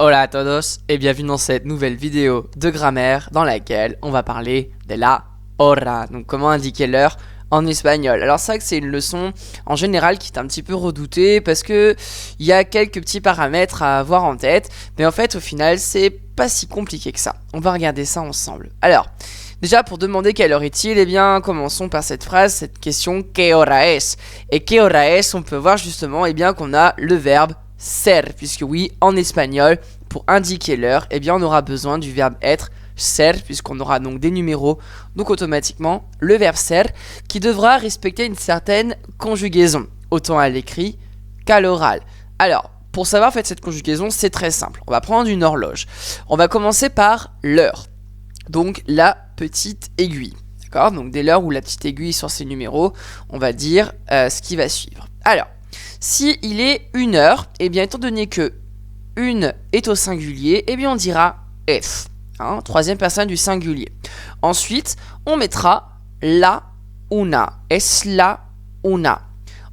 Hola a todos et bienvenue dans cette nouvelle vidéo de grammaire dans laquelle on va parler de la hora, donc comment indiquer l'heure en espagnol. Alors c'est vrai que c'est une leçon en général qui est un petit peu redoutée parce que il y a quelques petits paramètres à avoir en tête, mais en fait au final c'est pas si compliqué que ça. On va regarder ça ensemble. Alors déjà pour demander quelle heure est-il, eh bien commençons par cette phrase, cette question ¿qué hora es? Et ¿qué hora es? On peut voir justement eh bien qu'on a le verbe ser, puisque oui, en espagnol, pour indiquer l'heure, eh bien on aura besoin du verbe être ser, puisqu'on aura donc des numéros, donc automatiquement le verbe ser, qui devra respecter une certaine conjugaison, autant à l'écrit qu'à l'oral. Alors, pour savoir en fait cette conjugaison, c'est très simple. On va prendre une horloge. On va commencer par l'heure, donc la petite aiguille. D'accord? Donc dès l'heure où la petite aiguille sur ces numéros, on va dire ce qui va suivre. Alors, si il est 1 heure, eh bien étant donné que une est au singulier, eh bien on dira es, troisième personne du singulier. Ensuite, on mettra la una, es la una.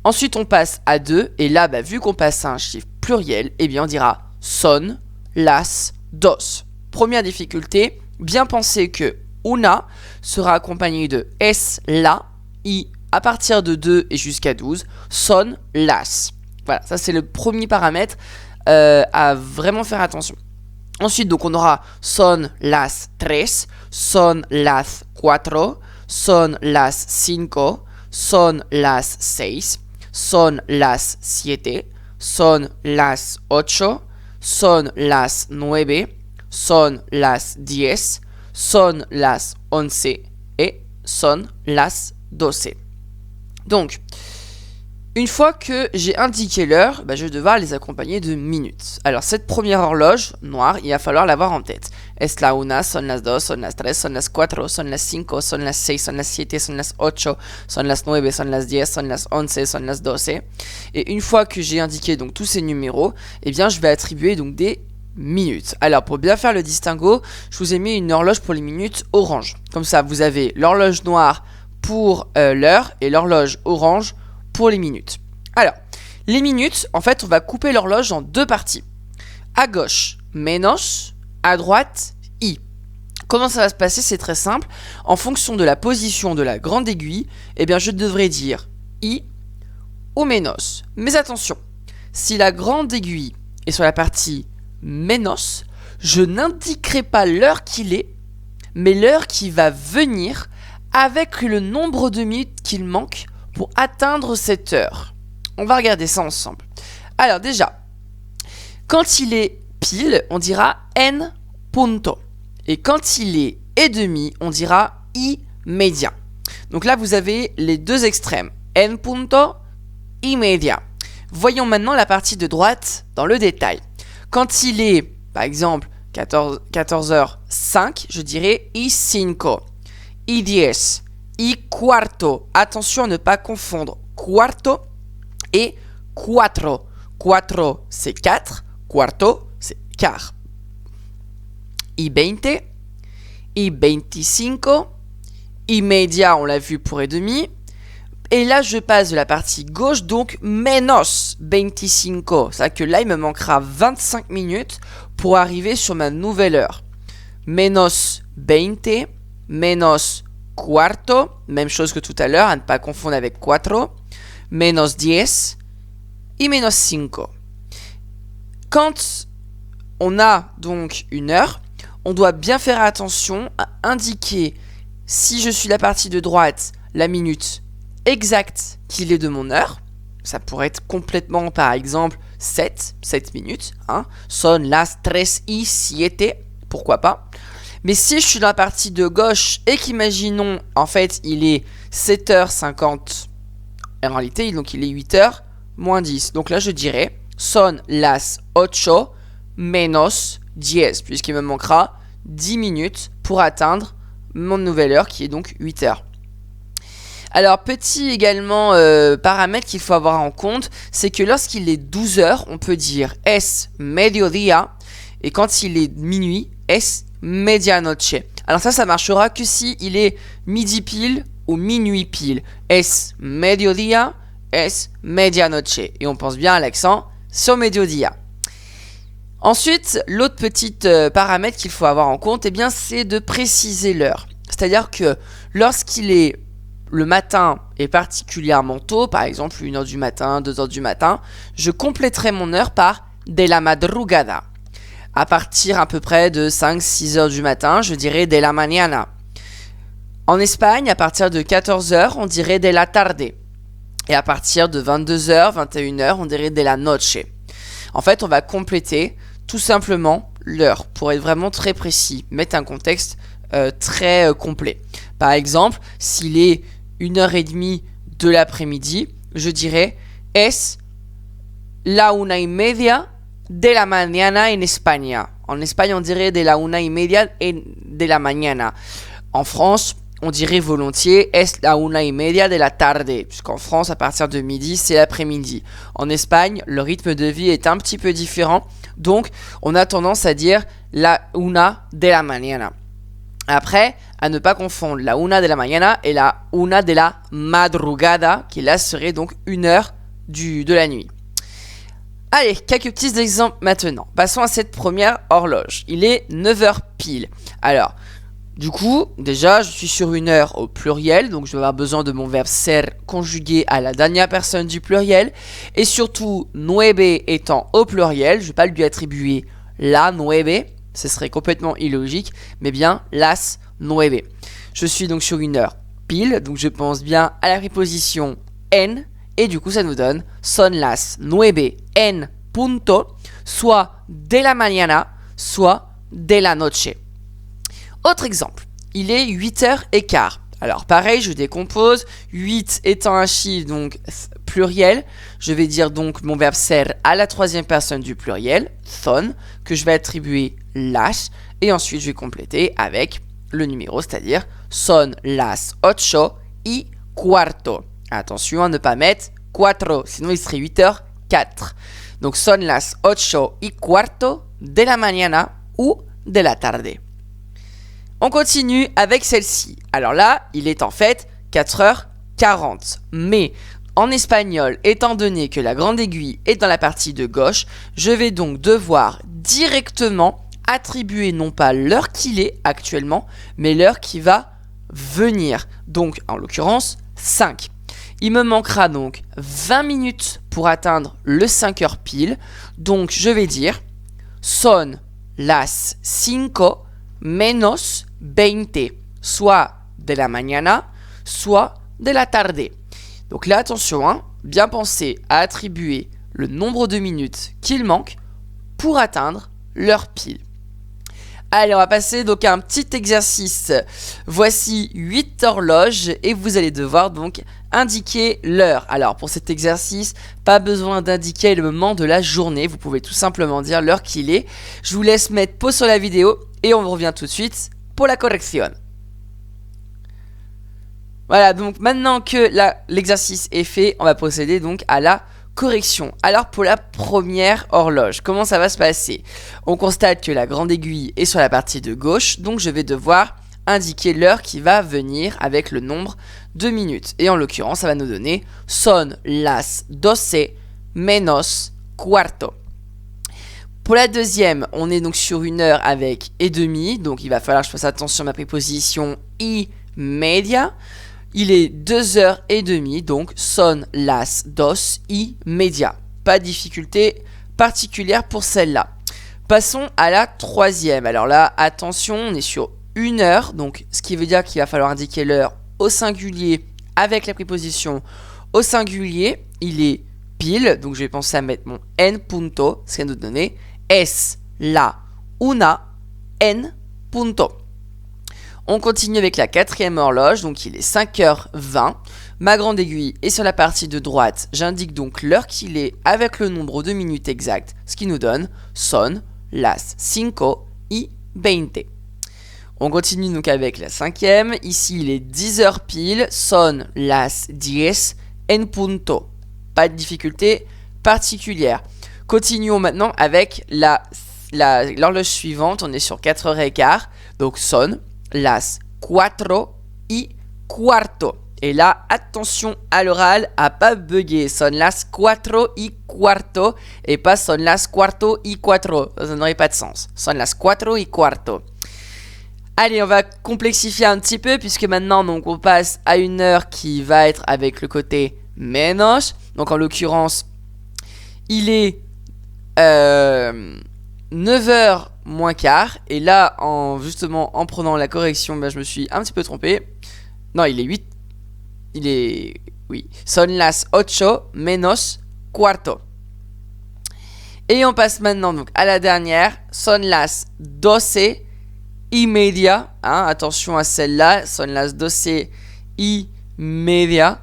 Ensuite, on passe à 2, et là, vu qu'on passe à un chiffre pluriel, eh bien on dira son las dos. Première difficulté, bien penser que una sera accompagné de es la, i à partir de 2 et jusqu'à 12, son las. Voilà, ça c'est le premier paramètre à vraiment faire attention. Ensuite, donc on aura son las tres, son las cuatro, son las cinco, son las seis, son las siete, son las ocho, son las nueve, son las diez, son las once et son las doce. Donc, une fois que j'ai indiqué l'heure, je vais devoir les accompagner de minutes. Alors, cette première horloge noire, il va falloir l'avoir en tête. Es la una, son las dos, son las tres, son las cuatro, son las cinco, son las seis, son las siete, son las ocho, son las nueve, son las diez, son las once, son las doce. Et une fois que j'ai indiqué donc tous ces numéros, eh bien, je vais attribuer donc des minutes. Alors, pour bien faire le distinguo, je vous ai mis une horloge pour les minutes orange. Comme ça, vous avez l'horloge noire pour l'heure et l'horloge orange pour les minutes. Alors, les minutes, en fait, on va couper l'horloge en deux parties. À gauche, menos, à droite, i. Comment ça va se passer? C'est très simple. En fonction de la position de la grande aiguille, eh bien, je devrais dire i ou menos. Mais attention, si la grande aiguille est sur la partie menos, je n'indiquerai pas l'heure qu'il est, mais l'heure qui va venir avec le nombre de minutes qu'il manque pour atteindre cette heure. On va regarder ça ensemble. Alors déjà, quand il est pile, on dira en punto. Et quand il est et demi, on dira y media. Donc là, vous avez les deux extrêmes. En punto, y media. Voyons maintenant la partie de droite dans le détail. Quand il est, par exemple, 14h05, je dirais y cinco. Y diez, y cuarto. Attention à ne pas confondre cuarto et cuatro. Cuatro, c'est 4. Cuarto, c'est quart. Y veinte, y veinticinco, y media, on l'a vu pour et demi. Et là, je passe de la partie gauche, donc menos veinticinco. C'est-à-dire que là, il me manquera 25 minutes pour arriver sur ma nouvelle heure. Menos veinte, menos cuarto, même chose que tout à l'heure, à ne pas confondre avec cuatro, menos diez et menos cinco. Quand on a donc une heure, on doit bien faire attention à indiquer, si je suis la partie de droite, la minute exacte qu'il est de mon heure. Ça pourrait être complètement, par exemple, 7 minutes. Son las tres y siete, pourquoi pas. Mais si je suis dans la partie de gauche et qu'imaginons, en fait, il est 7h50, en réalité, donc il est 8h moins 10. Donc là, je dirais son las ocho menos diez, puisqu'il me manquera 10 minutes pour atteindre mon nouvelle heure, qui est donc 8h. Alors, petit également paramètre qu'il faut avoir en compte, c'est que lorsqu'il est 12h, on peut dire es mediodía, et quand il est minuit, es medianoche. Alors ça marchera que si il est midi pile ou minuit pile. Es mediodía, es medianoche. Et on pense bien à l'accent sur mediodía. Ensuite, l'autre petit paramètre qu'il faut avoir en compte, eh bien, c'est de préciser l'heure. C'est-à-dire que lorsqu'il est le matin et particulièrement tôt, par exemple 1h du matin, 2h du matin, je compléterai mon heure par de la madrugada. À partir à peu près de 5-6h du matin, je dirais de la mañana. En Espagne, à partir de 14h, on dirait de la tarde. Et à partir de 22h, 21h, on dirait de la noche. En fait, on va compléter tout simplement l'heure pour être vraiment très précis, mettre un contexte très complet. Par exemple, s'il est 1h30 de l'après-midi, je dirais es la 1:30 de la mañana en España. En Espagne, on dirait de la 1:30 de la mañana. En France, on dirait volontiers es la 1:30 de la tarde, puisqu'en France, à partir de midi, c'est l'après-midi. En Espagne, le rythme de vie est un petit peu différent, donc on a tendance à dire la 1 de la mañana. Après, à ne pas confondre la 1 de la mañana et la 1 de la madrugada, qui là serait donc 1h de la nuit. Allez, quelques petits exemples maintenant. Passons à cette première horloge. Il est 9h pile. Alors, du coup, déjà, je suis sur une heure au pluriel, donc je vais avoir besoin de mon verbe ser conjugué à la dernière personne du pluriel. Et surtout, nueve étant au pluriel, je ne vais pas lui attribuer la nueve, ce serait complètement illogique, mais bien las nueve. Je suis donc sur une heure pile, donc je pense bien à la préposition en, et du coup ça nous donne son las nueve en punto, soit de la mañana, soit de la noche. Autre exemple, il est 8h15. Alors pareil, je décompose, 8 étant un chiffre donc pluriel, je vais dire donc mon verbe ser à la troisième personne du pluriel, son, que je vais attribuer las, et ensuite je vais compléter avec le numéro, c'est-à-dire son las 8:15. Attention à ne pas mettre 4, sinon il serait 8h04. Donc son las 8:15 de la mañana ou de la tarde. On continue avec celle-ci. Alors là, il est en fait 4h40. Mais en espagnol, étant donné que la grande aiguille est dans la partie de gauche, je vais donc devoir directement attribuer non pas l'heure qu'il est actuellement, mais l'heure qui va venir. Donc, en l'occurrence, 5. Il me manquera donc 20 minutes pour atteindre le 5h pile. Donc, je vais dire son las 5 menos 20, soit de la mañana, soit de la tarde. Donc là, attention, hein, bien penser à attribuer le nombre de minutes qu'il manque pour atteindre l'heure pile. Allez, on va passer donc à un petit exercice. Voici 8 horloges et vous allez devoir donc indiquer l'heure. Alors pour cet exercice, pas besoin d'indiquer le moment de la journée. Vous pouvez tout simplement dire l'heure qu'il est. Je vous laisse mettre pause sur la vidéo et on revient tout de suite pour la correction. Voilà, donc maintenant que l'exercice est fait, on va procéder donc à la correction. Alors pour la première horloge, comment ça va se passer? On constate que la grande aiguille est sur la partie de gauche, donc je vais devoir indiquer l'heure qui va venir avec le nombre de minutes. Et en l'occurrence, ça va nous donner son las 12 menos cuarto. Pour la deuxième, on est donc sur une heure avec et demi, donc il va falloir que je fasse attention à ma préposition y media. Il est 2h30, donc son las 2:30. Pas de difficulté particulière pour celle-là. Passons à la troisième. Alors là, attention, on est sur une heure, donc ce qui veut dire qu'il va falloir indiquer l'heure au singulier avec la préposition au singulier. Il est pile, donc je vais penser à mettre mon en punto, ce qui va nous donner es la 1 en punto. On continue avec la quatrième horloge, donc il est 5h20. Ma grande aiguille est sur la partie de droite. J'indique donc l'heure qu'il est avec le nombre de minutes exact, ce qui nous donne son las 5:20. On continue donc avec la cinquième. Ici, il est 10h pile. Son las 10 en punto. Pas de difficulté particulière. Continuons maintenant avec l'horloge suivante. On est sur 4h15. Donc son las 4:15. Et là, attention à l'oral, à pas bugger. Son las 4:15 et pas son las 4:15. Ça n'aurait pas de sens. Son las 4:15. Allez, on va complexifier un petit peu puisque maintenant donc on passe à une heure qui va être avec le côté menos. Donc en l'occurrence, il est 9h moins quart. Et là, justement, en prenant la correction, bah, je me suis un petit peu trompé. Non, il est 8. Oui. Son las 8 menos cuarto. Et on passe maintenant donc à la dernière. Son las 12:30. Attention à celle-là. Son las 12:30.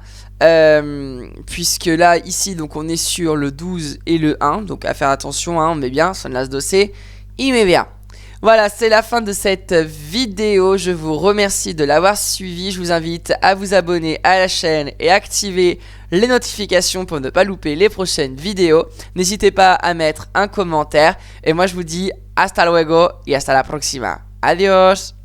Puisque là, ici, donc on est sur le 12 et le 1. Donc à faire attention, on met bien. Son las 12:30. Voilà, c'est la fin de cette vidéo. Je vous remercie de l'avoir suivi. Je vous invite à vous abonner à la chaîne et activer les notifications pour ne pas louper les prochaines vidéos. N'hésitez pas à mettre un commentaire. Et moi, je vous dis hasta luego y hasta la próxima. Adiós!